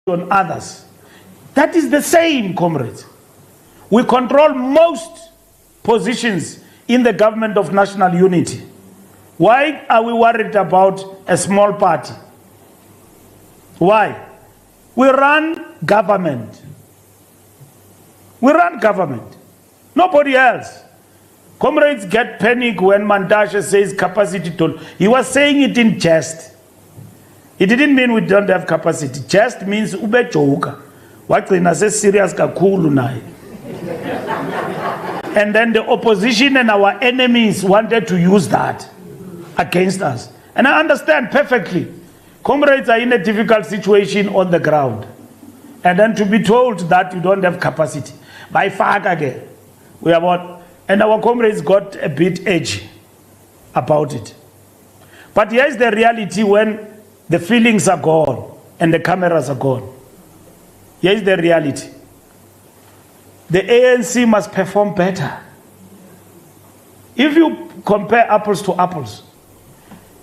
on others. That is the same, comrades. We control most positions in the government of national unity. Why are we worried about a small party? Why? We run government. We run government. Nobody else. Comrades get panic when Mantashe says capacity tool. He was saying it in jest. It didn't mean we don't have capacity. Jest means ube joker. Wagcina serious kakhulu naye. And then the opposition and our enemies wanted to use that against us. And I understand perfectly. Comrades are in a difficult situation on the ground. And then to be told that you don't have capacity. By far again. We are what? And our comrades got a bit edgy about it. But here's the reality when the feelings are gone and the cameras are gone. Here's the reality. The ANC must perform better. If you compare apples to apples,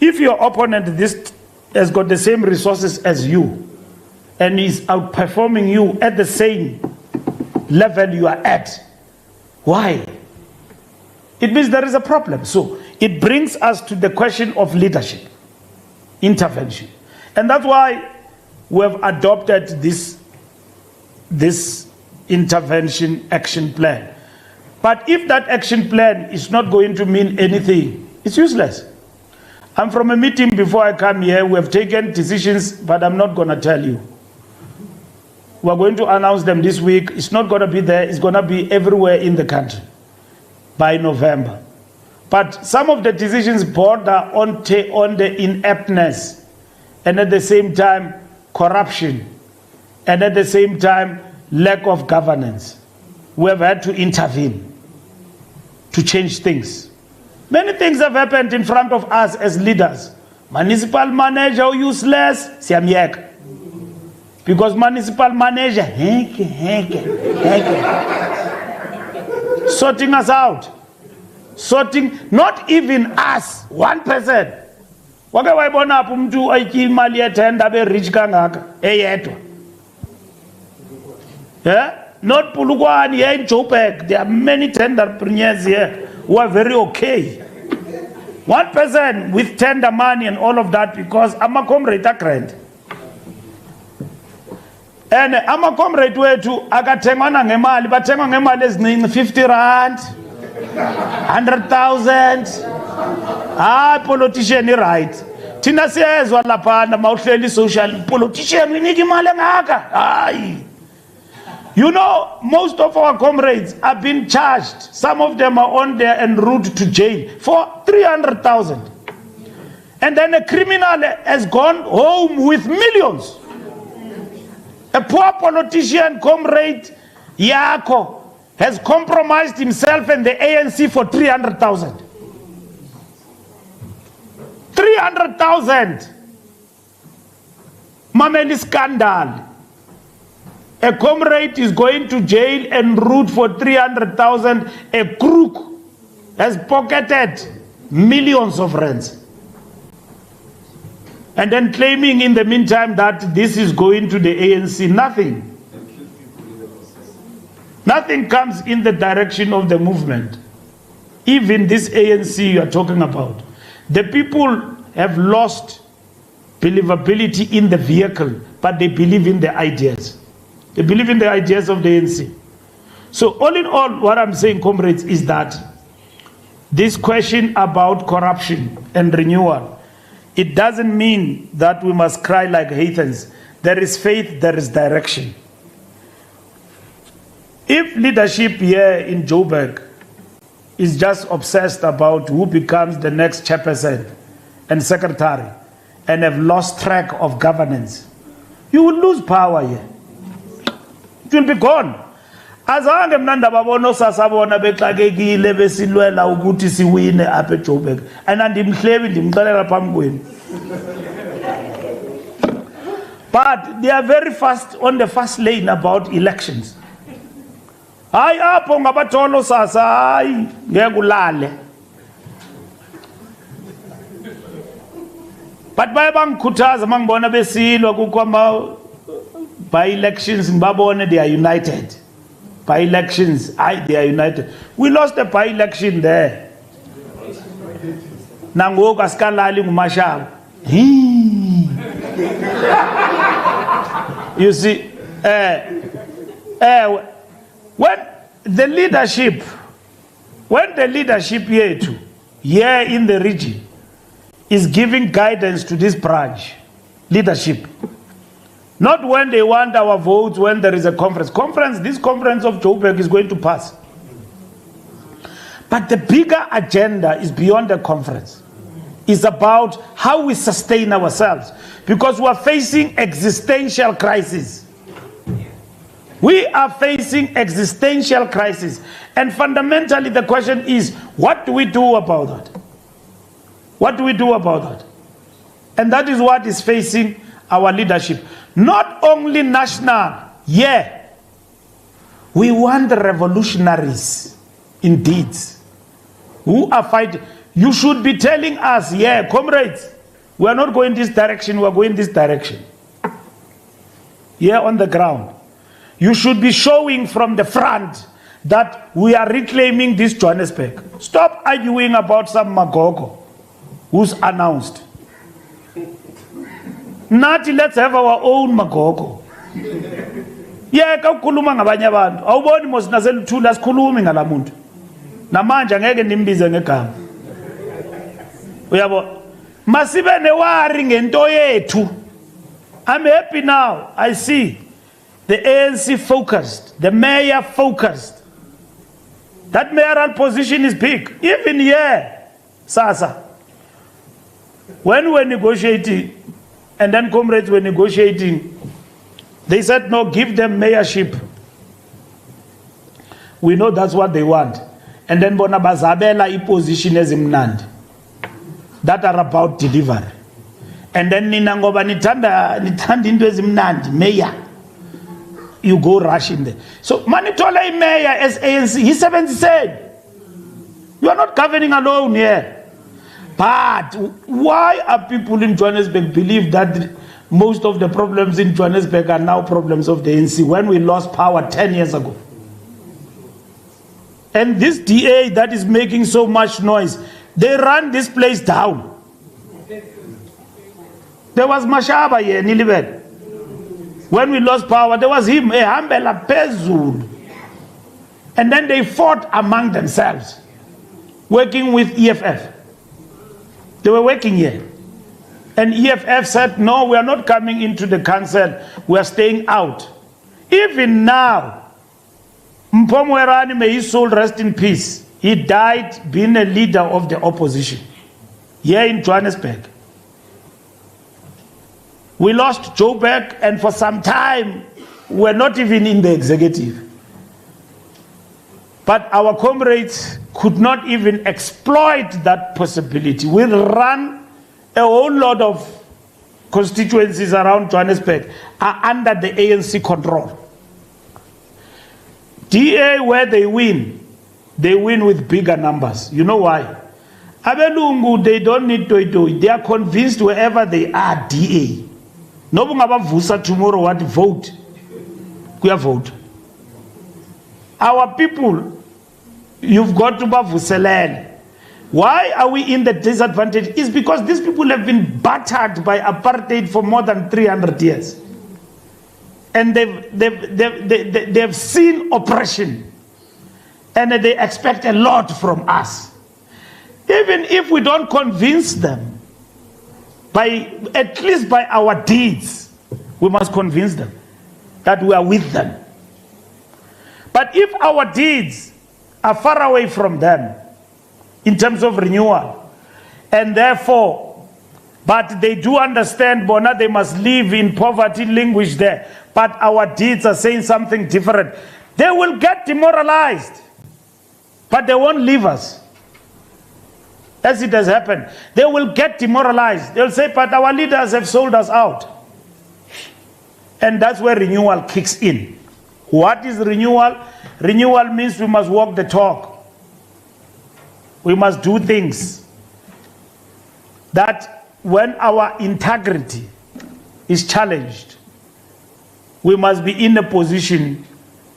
if your opponent has got the same resources as you and is outperforming you at the same level you are at, why? It means there is a problem. So it brings us to the question of leadership, intervention. And that's why we have adopted this intervention action plan. But if that action plan is not going to mean anything, it's useless. I'm from a meeting before I come here. We have taken decisions, but I'm not going to tell you. We're going to announce them this week. It's not going to be there. It's going to be everywhere in the country by November. But some of the decisions border on the ineptness and at the same time corruption and at the same time lack of governance. We have had to intervene to change things. Many things have happened in front of us as leaders. Municipal manager useless, siyamyeka. Because municipal manager, sorting us out. Sorting, not even us, 1%. Wake waibona apho umuntu ayitya imali yethenda abe rich kangaka eyedwa. Yeah? Not Pulukwani here in Joburg. There are many tenderpreneurs here who are very okay. 1% with tender money and all of that because I'm a comrade grant. And I'm a comrade wethu akathengwa ngemali bathengwa ngemali eziningi 50 rand 100,000. Politician right. Thina siyezwa lapha mawuhleli social politician unika imali engaka. Hayi. You know, most of our comrades have been charged. Some of them are on there en route to jail for 300,000. And then a criminal has gone home with millions. A poor politician, comrade Yako, has compromised himself and the ANC for 300,000. 300,000. Mameli scandal. A comrade is going to jail en route for 300,000. A crook has pocketed millions of rands. And then claiming in the meantime that this is going to the ANC. Nothing. Nothing comes in the direction of the movement. Even this ANC you are talking about. The people have lost believability in the vehicle, but they believe in the ideas. They believe in the ideas of the ANC. So all in all, what I'm saying, comrades, is that this question about corruption and renewal, it doesn't mean that we must cry like heathens. There is faith, there is direction. If leadership here in Joburg is just obsessed about who becomes the next chairperson and secretary and have lost track of governance, you will lose power here. It will be gone. Azange mnanda babono sasabona bexakekile besilwela ukuthi siwine apha eJoburg. Andimhlebi ndimxelela phambi kwenu. But they are very fast on the first lane about elections. Hayi apho ngabatholo sasa hayi ngeke ulale. But baye bangikhuthaza mangibona besilwa kukho By elections in Babone, they are united. By elections, they are united. We lost the by election there. Nango kaskalali ngumashaba. You see, when the leadership here in the region is giving guidance to this branch leadership, not when they want our votes, when there is a conference. This conference of Joburg is going to pass. But the bigger agenda is beyond the conference. It's about how we sustain ourselves, because we are facing existential crisis. We are facing existential crisis. And fundamentally the question is, what do we do about that? What do we do about that? And that is what is facing our leadership. Not only national, we want revolutionaries indeed who are fighting. You should be telling us, comrades, we are not going this direction, we are going this direction. Here on the ground. You should be showing from the front that we are reclaiming this Johannesburg. Stop arguing about some Magogo who's announced. Nathi, let's have our own Magogo. Kakuluma ngabanye abantu. Awuboni mos naseluthula sikhulumi ngala muntu. Namanje ngeke nimbize ngegama. Uyabo, masibe newari ngento yethu. I'm happy now. I see the ANC focused, the mayor focused. That mayoral position is big. Even here, Sasa, when we were negotiating, and then comrades were negotiating, they said, no, give them mayorship. We know that's what they want. And then bona bazabela position as imnandi that are about delivery. And then nina ngoba nithanda into ezimnandi mayor, you go rush in there. So Manitola mayor as ANC, he's 77. You are not governing alone here. But why are people in Johannesburg believe that most of the problems in Johannesburg are now problems of the ANC when we lost power 10 years ago? And this DA that is making so much noise, they run this place down. There was Mashaba here, Nilibet. When we lost power, there was him, Hambela Pezul. And then they fought among themselves, working with EFF. They were working here. And EFF said, no, we are not coming into the council. We are staying out. Even now, Mpomwerani, may his soul rest in peace, he died being a leader of the opposition here in Johannesburg. We lost Joburg, and for some time, we're not even in the executive. But our comrades could not even exploit that possibility. We run a whole lot of constituencies around Johannesburg are under the ANC control. DA, where they win with bigger numbers. You know why? Abelungu, they don't need to. They are convinced wherever they are, DA. No vusa tomorrow what vote. We are vote. Our people, you've got to bavuselele. Why are we in the disadvantage? It's because these people have been battered by apartheid for more than 300 years. And they've seen oppression. And they expect a lot from us. Even if we don't convince them, at least by our deeds, we must convince them that we are with them. But if our deeds are far away from them in terms of renewal, and therefore, but they do understand, Bona, they must live in poverty language there, but our deeds are saying something different, they will get demoralized, but they won't leave us. As it has happened, they will get demoralized. They'll say, but our leaders have sold us out. And that's where renewal kicks in. What is renewal? Renewal means we must walk the talk. We must do things that when our integrity is challenged, we must be in a position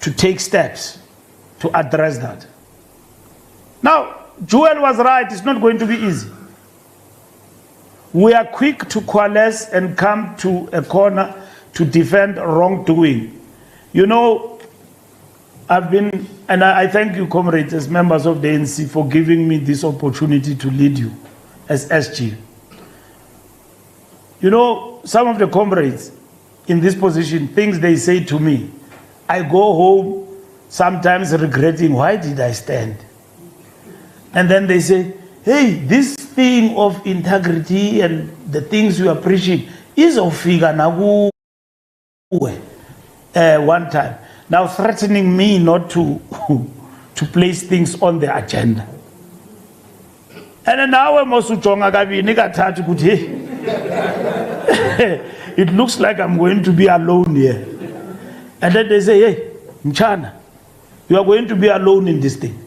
to take steps to address that. Now, Joel was right, it's not going to be easy. We are quick to coalesce and come to a corner to defend wrongdoing. You know, I've been, and I thank you, comrades, as members of the ANC, for giving me this opportunity to lead you as SG. You know, some of the comrades in this position, things they say to me, I go home sometimes regretting, why did I stand? And then they say, hey, this thing of integrity and the things you are preaching is of figure now one time. Now threatening me not to place things on the agenda. And then now it looks like I'm going to be alone here. And then they say, hey, Mchana, you are going to be alone in this thing.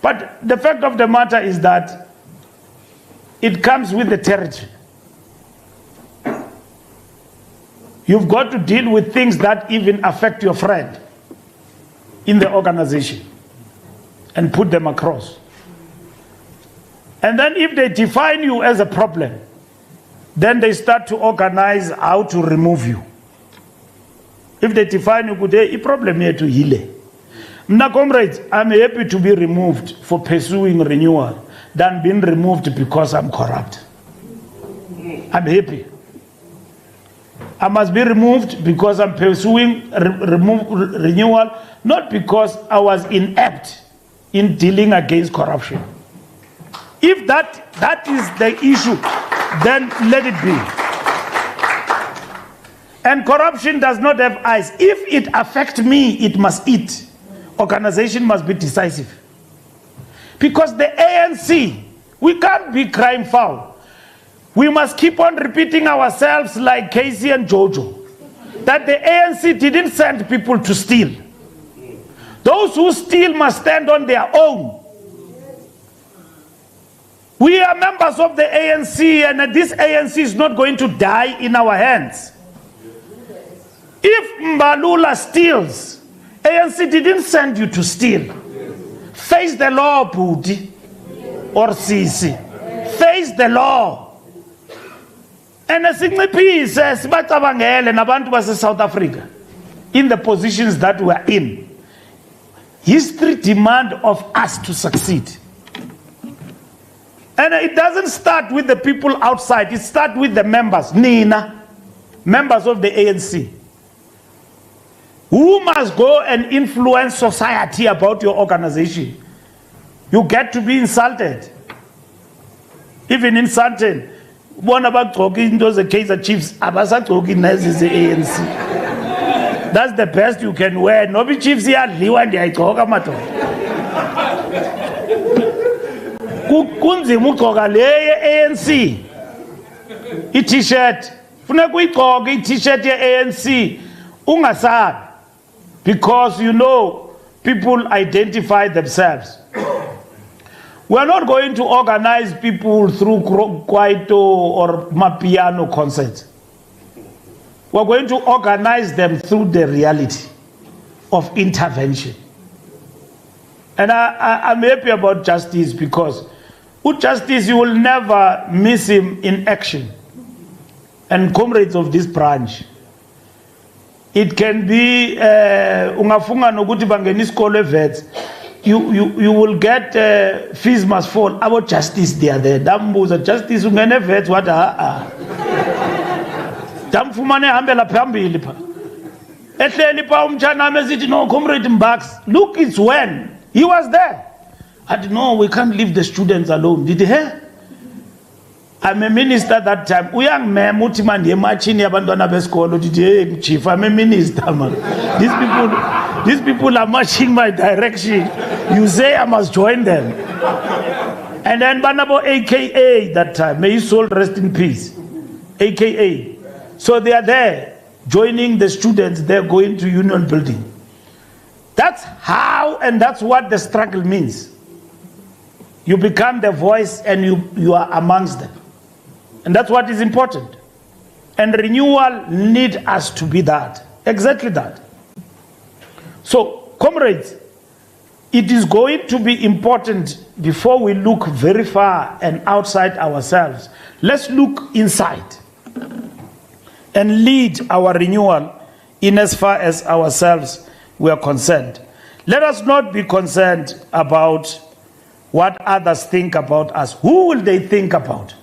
But the fact of the matter is that it comes with the territory. You've got to deal with things that even affect your friend in the organization and put them across. And then if they define you as a problem, then they start to organize how to remove you. If they define you, good, a problem here to heal. Now, comrades, I'm happy to be removed for pursuing renewal than being removed because I'm corrupt. I'm happy. I must be removed because I'm pursuing renewal, not because I was inept in dealing against corruption. If that is the issue, then let it be. And corruption does not have eyes. If it affects me, it must eat. Organization must be decisive. Because the ANC, we can't be crime foul. We must keep on repeating ourselves like Casey and Jojo, that the ANC didn't send people to steal. Those who steal must stand on their own. We are members of the ANC, and this ANC is not going to die in our hands. If Mbalula steals, ANC didn't send you to steal. Face the law, Budi or Sisi. Face the law. And a single piece says, South Africa, in the positions that we are in. History demands of us to succeed. And it doesn't start with the people outside, it starts with the members, Nina, members of the ANC. Who must go and influence society about your organization? You get to be insulted. Even insulted. One about talking to the Kaiser Chiefs, Abasa talking as the ANC. That's the best you can wear. No be chiefs here, Liwandi, I talk about kunzi mugqoka le ANC i-t-shirt funeka uyigqoke i-t-shirt ye-ANC ungasabi, because you know people identify themselves. We are not going to organize people through kwaito or mapiano concerts. We are going to organize them through the reality of intervention. And I'm happy about Justice, because with Justice you will never miss him in action. And comrades of this branch, it can be ungafunga nokuthi bangena isikole vets, you will get fees must fall. About Justice, they are there. Dambuza Justice ungene vets what damfumane hambela phambili pha ehleli pha umtshana mesithi no comrade Mbax, look, it's when he was there. I didn't know, we can't leave the students alone. Did he hear? I'm a minister that time. Uyang mem uthi manje machini abantwana besikolo dithi hey chief, I'm a minister man. These people are marching my direction. You say I must join them. And then Banabo AKA that time, may his soul rest in peace. AKA. So they are there joining the students. They're going to Union Building. That's how, and that's what the struggle means. You become the voice and you are amongst them. And that's what is important. And renewal need us to be that. Exactly that. So, comrades, it is going to be important before we look very far and outside ourselves. Let's look inside and lead our renewal in as far as ourselves we are concerned. Let us not be concerned about what others think about us. Who will they think about?